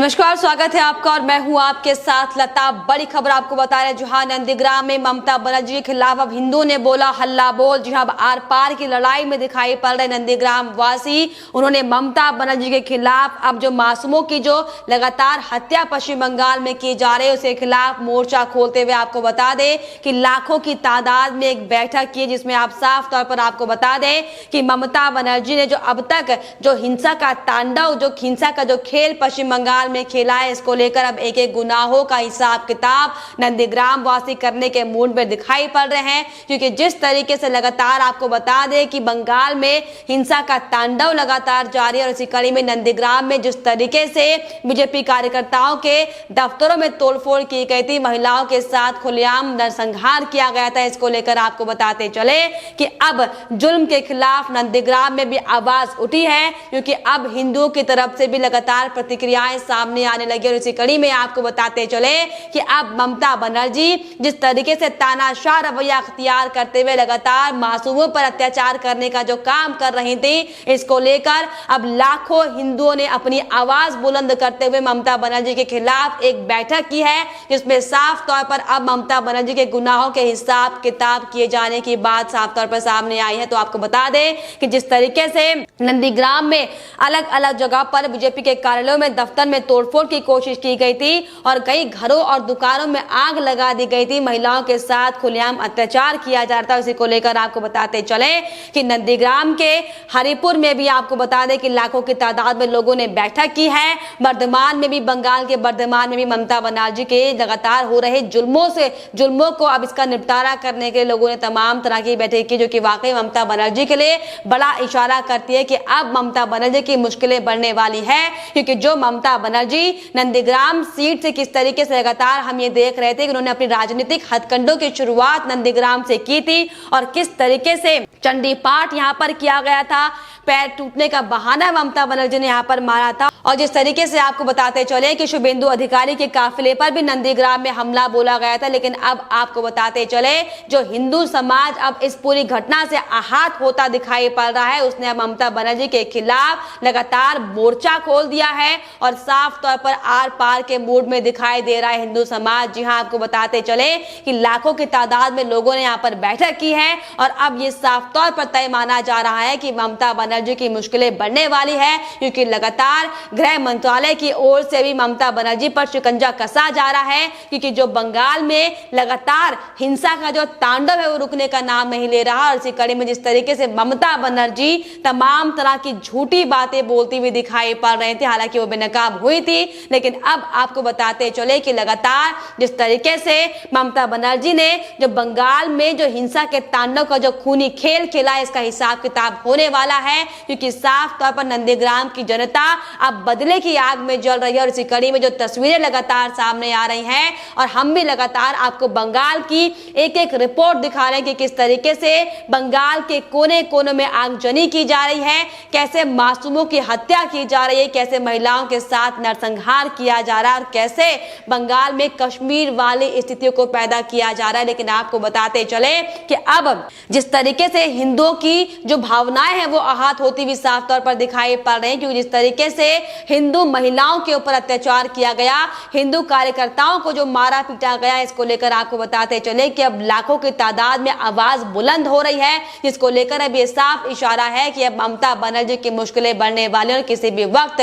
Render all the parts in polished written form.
नमस्कार, स्वागत है आपका और मैं हूं आपके साथ लता। बड़ी खबर आपको बता रहे जहां नंदीग्राम में ममता बनर्जी के खिलाफ अब हिंदुओं ने बोला हल्ला बोल। जी हां, अब आर पार की लड़ाई में दिखाई पड़ रहे नंदीग्राम वासी। उन्होंने ममता बनर्जी के खिलाफ अब जो मासूमों की जो लगातार हत्या पश्चिम बंगाल में की जा रही है उसके खिलाफ मोर्चा खोलते हुए आपको बता दें कि लाखों की तादाद में एक बैठक की, जिसमें आप साफ तौर पर आपको बता दें कि ममता बनर्जी ने जो अब तक जो हिंसा का तांडव, जो हिंसा का जो खेल पश्चिम बंगाल में खेला है, इसको लेकर अब एक एक गुनाहों का हिसाब किताब नंदीग्राम वासी करने के मूड में दिखाई पड़ रहे हैं। क्योंकि जिस तरीके से लगातार आपको बता दें कि बंगाल में हिंसा का तांडव लगातार जारी है और इसी कड़ी में नंदीग्राम में जिस तरीके से बीजेपी कार्यकर्ताओं के दफ्तरों में तोड़फोड़ की गई थी, महिलाओं के साथ खुलेआम नरसंहार किया गया था, इसको लेकर आपको बताते चले कि अब जुल्म के खिलाफ नंदीग्राम में भी आवाज उठी है। क्योंकि अब हिंदुओं की तरफ से भी लगातार प्रतिक्रियाएं सामने आने लगी और इसी कड़ी में आपको बताते चले कि अब ममता बनर्जी जिस तरीके से तानाशाह रवैया अख्तियार करते हुए लगातार मासूमों पर अत्याचार करने का जो काम कर रही थी, इसको लेकर अब लाखों हिंदुओं ने अपनी आवाज बुलंद करते हुए ममता बनर्जी के खिलाफ एक बैठक की है, जिसमें साफ तौर पर अब ममता बनर्जी के गुनाहों के हिसाब किताब किए जाने की बात साफ तौर पर सामने आई है। तो आपको बता दें कि जिस तरीके से नंदीग्राम में अलग अलग जगह पर बीजेपी के कार्यालयों में, दफ्तर में तोड़फोड़ की कोशिश की गई थी और कई घरों और दुकानों में आग लगा दी गई थी, महिलाओं के साथ खुलेआम अत्याचार किया जा रहा था। इसी को लेकर आपको बताते चले कि नंदीग्राम के हरिपुर में भी आपको बता दें कि लाखों की तादाद में लोगों ने बैठक की है। बर्धमान में भी, बंगाल के बर्धमान में भी ममता बनर्जी के लगातार हो रहे जुल्मों को अब इसका निपटारा करने के लिए लोगों ने तमाम तरह की बैठक की, जो कि वाकई ममता बनर्जी के लिए बड़ा इशारा करती है कि अब ममता बनर्जी की मुश्किलें बढ़ने वाली है। क्योंकि जो ममता बनर्जी नंदीग्राम सीट से किस तरीके से लगातार हम ये देख रहे थे कि उन्होंने अपनी राजनीतिक हथकंडों की शुरुआत नंदीग्राम से की थी और किस तरीके से चंडी पाठ यहाँ पर किया गया था, पैर टूटने का बहाना ममता बनर्जी ने यहाँ पर मारा था। और जिस तरीके से आपको बताते चले कि शुभेंदु अधिकारी के काफिले पर भी नंदीग्राम में हमला बोला गया था। लेकिन अब आपको बताते चले जो हिंदू समाज अब इस पूरी घटना से आहत होता दिखाई पड़ रहा है, उसने अब ममता बनर्जी के खिलाफ लगातार मोर्चा खोल दिया है और साफ तौर पर आर पार के मूड में दिखाई दे रहा है हिंदू समाज। जी हाँ, आपको बताते चले कि लाखों की तादाद में लोगों ने यहाँ पर बैठक की है और अब ये साफ तौर पर तय माना जा रहा है कि ममता बनर्जी की मुश्किलें बढ़ने वाली है। क्योंकि लगातार गृह मंत्रालय की ओर से भी ममता बनर्जी पर शिकंजा कसा जा रहा है। क्योंकि जो बंगाल में लगातार हिंसा का जो तांडव है वो रुकने का नाम नहीं ले रहा और इसी कड़ी में जिस तरीके से ममता बनर्जी तमाम तरह की झूठी बातें बोलती हुई दिखाई पड़ रही थी, हालांकि वो बेनकाब हुई थी। लेकिन अब आपको बताते चले कि लगातार जिस तरीके से ममता बनर्जी ने जो बंगाल में जो हिंसा के तांडव का जो खूनी खेल खेला है, इसका हिसाब किताब होने वाला है। क्योंकि साफ तौर पर नंदीग्राम की जनता अब बदले की आग में जल रही है और इसी कड़ी में जो तस्वीरें लगातार सामने आ रही हैं और हम भी लगातार आपको बंगाल की एक एक रिपोर्ट दिखा रहे हैं कि किस तरीके से बंगाल के कोने कोने में आगजनी की जा रही है, कैसे मासूमों की हत्या की जा रही है, कैसे महिलाओं के साथ नरसंहार किया जा रहा है और कैसे बंगाल में कश्मीर वाली स्थितियों को पैदा किया जा रहा है। लेकिन आपको बताते चले कि अब जिस तरीके से हिंदुओं की जो भावनाएं हैं वो आहत होती हुई साफ तौर पर दिखाई पड़ रही है। क्योंकि जिस तरीके से हिंदू महिलाओं के ऊपर अत्याचार किया गया, हिंदू कार्यकर्ताओं को जो मारा पीटा गया, इसको लेकर आपको बताते चले कि अब लाखों की तादाद में आवाज बुलंद हो रही है, जिसको लेकर अब ये साफ इशारा है कि अब ममता बनर्जी की मुश्किलें बढ़ने वाली और किसी भी वक्त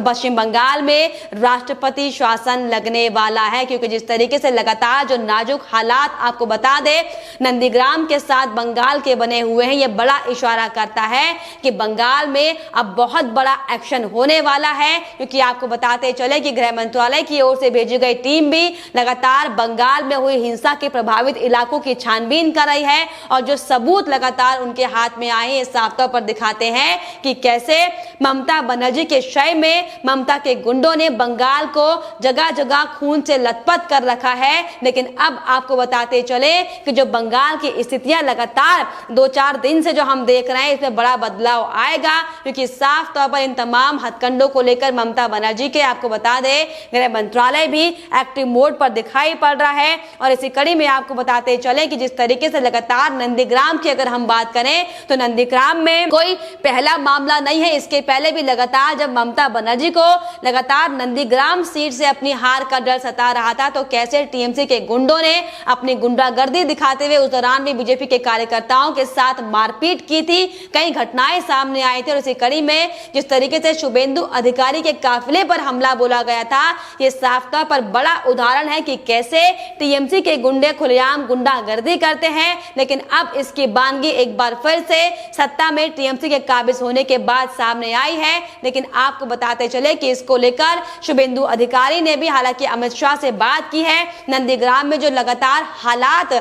पश्चिम बंगाल में राष्ट्रपति शासन लगने वाला है। क्योंकि जिस तरीके से लगातार जो नाजुक हालात आपको बता दे नंदीग्राम के साथ बंगाल के बने हुए हैं, ये बड़ा इशारा करता है कि बंगाल में अब बहुत बड़ा एक्शन होने वाला है। क्योंकि आपको बताते चले कि गृह मंत्रालय की ओर से भेजी गई टीम भी लगातार बंगाल में हुई हिंसा के प्रभावित इलाकों की छानबीन कर रही है और जो सबूत लगातार उनके हाथ में आए हैं साफ तौर पर दिखाते हैं कि कैसे ममता बनर्जी के शय में ममता के गुंडों ने बंगाल को जगह जगह खून से लथपथ कर रखा है। लेकिन अब आपको बताते चले कि जो बंगाल की स्थितियां लगातार 2-4 दिन से जो हम देख रहे हैं, इसमें बड़ा बदलाव बदलाव आएगा, क्योंकि साफ तौर पर इन तमाम हथकंडों को लेकर ममता बनर्जी के, आपको बता दें, गृह मंत्रालय भी एक्टिव मोड पर दिखाई पड़ रहा है। और इसी कड़ी में आपको बताते चले कि जिस तरीके से लगातार नंदीग्राम की अगर हम बात करें तो नंदीग्राम में कोई पहला मामला नहीं है। इसके पहले भी लगातार जब ममता बनर्जी को लगातार नंदीग्राम सीट से अपनी हार का डर सता रहा था तो कैसे टीएमसी के गुंडों ने अपनी गुंडागर्दी दिखाते हुए उस दौरान भी बीजेपी के कार्यकर्ताओं के साथ मारपीट की थी। कई घटनाएं सामने आई थी और इसी कड़ी में जिस तरीके से शुभेंदु अधिकारी के काफिले पर हमला बोला गया था, ये साफ तौर पर बड़ा उदाहरण है कि कैसे टीएमसी के गुंडे खुलेआम गुंडागर्दी करते हैं। लेकिन अब इसकी बानगी एक बार फिर से सत्ता में टीएमसी के काबिज होने के बाद सामने आई है। लेकिन आपको बताते चले कि इसको लेकर शुभेंदु अधिकारी ने भी हालांकि अमित शाह से बात की है। नंदीग्राम में जो लगातार हालात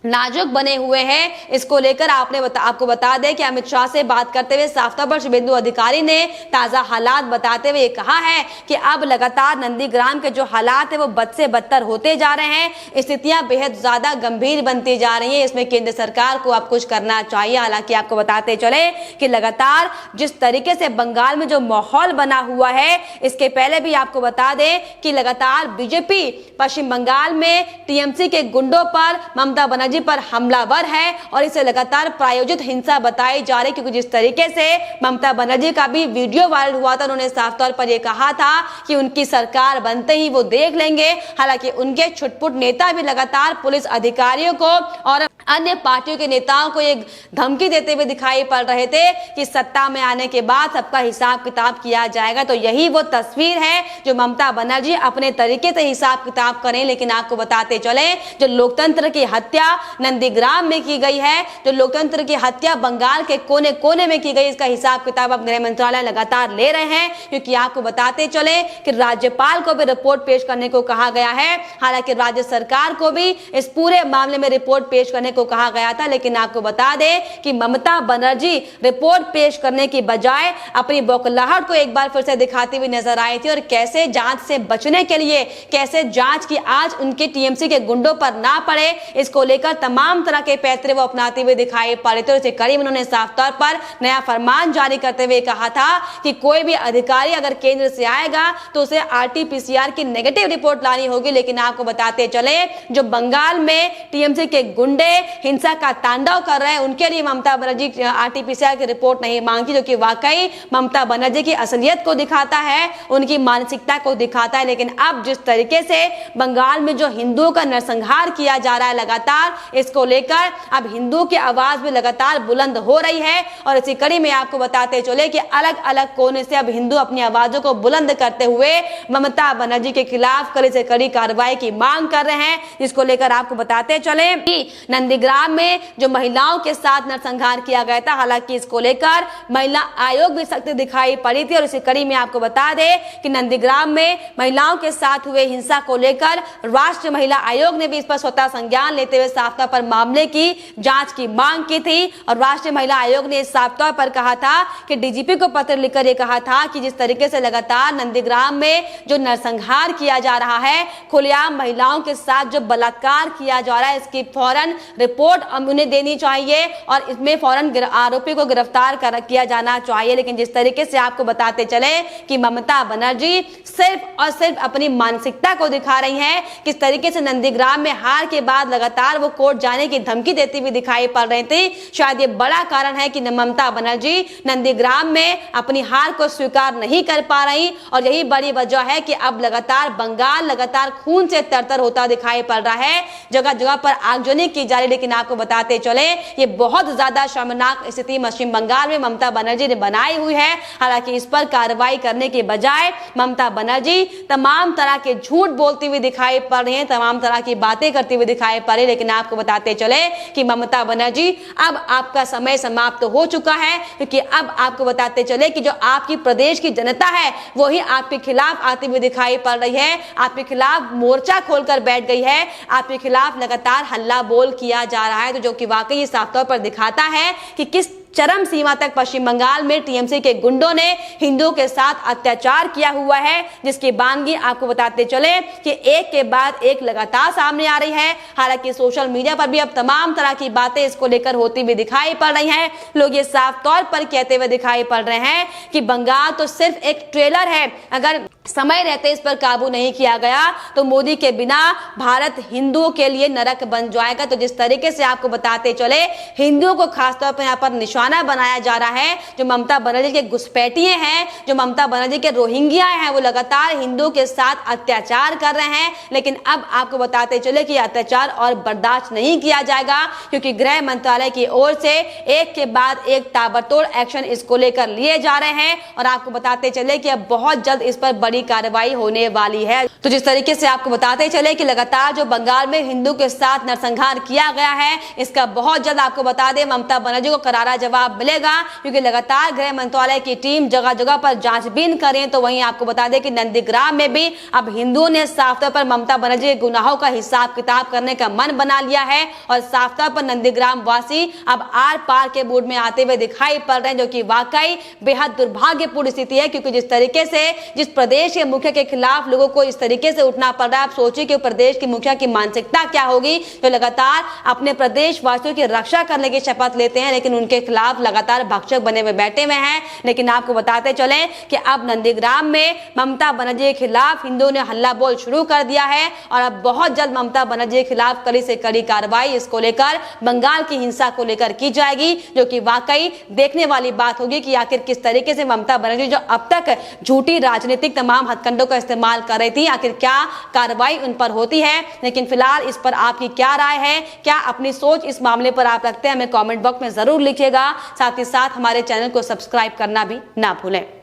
नाजुक बने हुए हैं, इसको लेकर आपको बता दें कि अमित शाह से बात करते हुए साफ तौर पर शुभेंदु अधिकारी ने ताजा हालात बताते हुए कहा है कि अब लगातार नंदीग्राम के जो हालात है वो बद से बदतर होते जा रहे हैं, स्थितियां बेहद ज्यादा गंभीर बनती जा रही है। इसमें केंद्र सरकार को अब कुछ करना चाहिए। हालांकि आपको बताते चले कि लगातार जिस तरीके से बंगाल में जो माहौल बना हुआ है, इसके पहले भी आपको बता दें कि लगातार बीजेपी पश्चिम बंगाल में टीएमसी के गुंडों पर, ममता बनर्जी पर हमलावर है और इसे लगातार प्रायोजित हिंसा बताई जा रही, क्योंकि जिस तरीके से ममता बनर्जी का भी वीडियो वायरल हुआ था, उन्होंने साफ तौर पर यह कहा था कि उनकी सरकार बनते ही वो देख लेंगे। हालांकि उनके छुटपुट नेता भी लगातार पुलिस अधिकारियों को और अन्य पार्टियों के नेताओं को एक धमकी देते हुए दिखाई पड़ रहे थे कि सत्ता में आने के बाद सबका हिसाब किताब किया जाएगा। तो यही वो तस्वीर है जो ममता बनर्जी अपने तरीके से हिसाब किताब करें। लेकिन आपको बताते चले जो लोकतंत्र की हत्या नंदीग्राम में की गई है, जो लोकतंत्र की हत्या बंगाल के कोने कोने में की गई, इसका हिसाब किताब अब गृह मंत्रालय लगातार ले रहे हैं। क्योंकि आपको बताते चले कि राज्यपाल को भी रिपोर्ट पेश करने को कहा गया है। हालांकि राज्य सरकार को भी इस पूरे मामले में रिपोर्ट पेश करने को कहा गया था। लेकिन आपको बता दें कि ममता बनर्जी रिपोर्ट पेश करने की बजाय अपनी बौखलाहट को एक बार फिर से दिखाती हुई नजर आई थी और कैसे जांच से बचने के लिए, कैसे जांच की आज उनके टीएमसी के गुंडों पर ना पड़े, इसको लेकर तमाम तरह के पैतरे वो अपनाते हुए दिखाई पड़े थे। इसे करीब उन्होंने साफ तौर पर नया फरमान जारी करते हुए कहा था कि कोई भी अधिकारी अगर केंद्र से आएगा तो उसे आरटीपीसीआर की नेगेटिव रिपोर्ट लानी होगी। लेकिन आपको बताते चले जो बंगाल में टीएमसी के गुंडे हिंसा का तांडव कर रहे हैं, उनके लिए ममता बनर्जी आरटीपीसीआर की रिपोर्ट नहीं मांगती, जो कि वाकई ममता बनर्जी की असलियत को दिखाता है, उनकी मानसिकता को दिखाता है। लेकिन अब जिस तरीके से बंगाल में जो हिंदुओं का नरसंहार किया जा रहा है लगातार, इसको लेकर अब हिंदुओं की आवाज भी लगातार बुलंद हो रही है। और इसी कड़ी में आपको बताते चले कि अलग अलग कोने से अब हिंदू अपनी आवाजों को बुलंद करते हुए ममता बनर्जी के खिलाफ कड़ी से कड़ी कार्रवाई की मांग कर रहे हैं। जिसको लेकर आपको बताते चले कि नंदीग्राम में जो महिलाओं के साथ नरसंहार किया गया था, हालांकि इसको लेकर महिला आयोग भी सख्त दिखाई पड़ी थी। और इसी कड़ी में आपको बता दें कि नंदीग्राम में महिलाओं के साथ हुए हिंसा को लेकर राष्ट्रीय महिला आयोग ने भी इस पर स्वतः संज्ञान लेते हुए साफ तौर पर मामले की जांच की मांग की थी। और राष्ट्रीय महिला आयोग ने साफ तौर पर कहा था कि डीजीपी को पत्र लिखकर यह कहा था कि जिस तरीके से लगातार नंदीग्राम में जो नरसंहार किया जा रहा है, खुलेआम महिलाओं के साथ जो बलात्कार किया जा रहा है, इसकी फौरन रिपोर्ट उन्हें देनी चाहिए और इसमें फौरन आरोपी को गिरफ्तार किया जाना चाहिए। लेकिन जिस तरीके से आपको बताते चले कि ममता बनर्जी सिर्फ और सिर्फ अपनी मानसिकता को दिखा रही हैं, किस तरीके से नंदीग्राम में हार के बाद लगातार वो कोर्ट जाने की धमकी देती हुई दिखाई पड़ रही थी। शायद ये बड़ा कारण है कि ममता बनर्जी नंदीग्राम में अपनी हार को स्वीकार नहीं कर पा रही और यही बड़ी वजह है कि अब लगातार बंगाल लगातार खून से तरतर होता दिखाई पड़ रहा है, जगह जगह पर आगजनी की जा रही। लेकिन आपको बताते चले ये बहुत ज्यादा शर्मनाक स्थिति पश्चिम बंगाल में ममता बनर्जी ने बनाई हुई है। हालांकि इस पर कार्रवाई करने के बजाय ममता बनर्जी तमाम तरह के झूठ बोलती हुई दिखाई पड़ रही है, तमाम तरह की बातें करती हुई दिखाई पड़ रही। लेकिन आपको बताते चले कि ममता बनर्जी अब आपका समय समाप्त हो चुका है, क्योंकि अब आपको बताते चले कि जो आपकी प्रदेश की जनता है वो ही आपके खिलाफ आती हुई दिखाई पड़ रही है, आपके खिलाफ मोर्चा खोलकर बैठ गई है, आपके खिलाफ लगातार हल्ला बोल किया जा रहा है। तो जो कि वाकई साफ तौर पर दिखाता है कि किस चरम सीमा तक पश्चिम बंगाल में टीएमसी के गुंडों ने हिंदुओं के साथ अत्याचार किया हुआ है, जिसकी बानगी आपको बताते चले कि एक के बाद एक लगातार सामने आ रही है। हालांकि सोशल मीडिया पर भी अब तमाम तरह की बातें इसको लेकर होती भी दिखाई पड़ रही हैं। लोग ये साफ तौर पर कहते हुए दिखाई पड़ रहे हैं कि बंगाल तो सिर्फ एक ट्रेलर है, अगर समय रहते इस पर काबू नहीं किया गया तो मोदी के बिना भारत हिंदुओं के लिए नरक बन जाएगा। तो जिस तरीके से आपको बताते चले हिंदुओं को खासतौर पर यहाँ पर निशाना बनाया जा रहा है, जो ममता बनर्जी के घुसपैठिए हैं, जो ममता बनर्जी के रोहिंग्या हैं, वो लगातार हिंदुओं के साथ अत्याचार कर रहे हैं। लेकिन अब आपको बताते चले कि अत्याचार और बर्दाश्त नहीं किया जाएगा, क्योंकि गृह मंत्रालय की ओर से एक के बाद एक ताबड़तोड़ एक्शन इसको लेकर लिए जा रहे हैं। और आपको बताते चले कि अब बहुत जल्द इस पर बड़ी कार्रवाई होने वाली है। तो जिस तरीके से आपको बताते चले कि लगातार जो बंगाल में हिंदू के साथ नरसंहार किया गया है, इसका बहुत जल्द आपको बता दें मनमता बनर्जी को करारा जवाब मिलेगा, क्योंकि लगातार गृह मंत्रालय की टीम जगह जगह पर जांचबीन करें। तो वहीं आपको बता दें कि नंदीग्राम में भी अब हिंदुओं ने साफ तौर पर ममता बनर्जी के गुनाहों का हिसाब किताब करने का मन बना लिया है और साफ तौर पर नंदीग्राम वासी अब आर पार के मूड में आते हुए दिखाई पड़ रहे हैं, जो कि वाकई बेहद दुर्भाग्यपूर्ण स्थिति है। क्योंकि जिस तरीके से जिस प्रदेश के मुखिया के खिलाफ लोगों को इस तरीके से उठना पड़ रहा है, आप सोचिए कि प्रदेश के मुखिया की मानसिकता क्या होगी, जो लगातार अपने प्रदेश वासियों की रक्षा करने की शपथ लेते हैं, लेकिन उनके खिलाफ लगातार भक्षक बने हुए बैठे हुए हैं। लेकिन आपको बताते चले कि अब नंदीग्राम में ममता बनर्जी के खिलाफ हिंदुओं ने हल्ला बोल शुरू कर दिया है और अब बहुत जल्द ममता बनर्जी के खिलाफ कड़ी से कड़ी कार्रवाई इसको लेकर बंगाल की हिंसा को लेकर की जाएगी, जो कि वाकई देखने वाली बात होगी कि आखिर किस तरीके से ममता बनर्जी जो अब तक झूठी राजनीतिक तमाम हथकंडों का इस्तेमाल कर रही थी, आखिर क्या कार्रवाई उन पर होती है। लेकिन फिलहाल इस पर आपकी क्या राय है, क्या अपनी सोच इस मामले पर आप रखते हैं, हमें कमेंट बॉक्स में जरूर लिखिएगा। साथ ही साथ हमारे चैनल को सब्सक्राइब करना भी ना भूलें।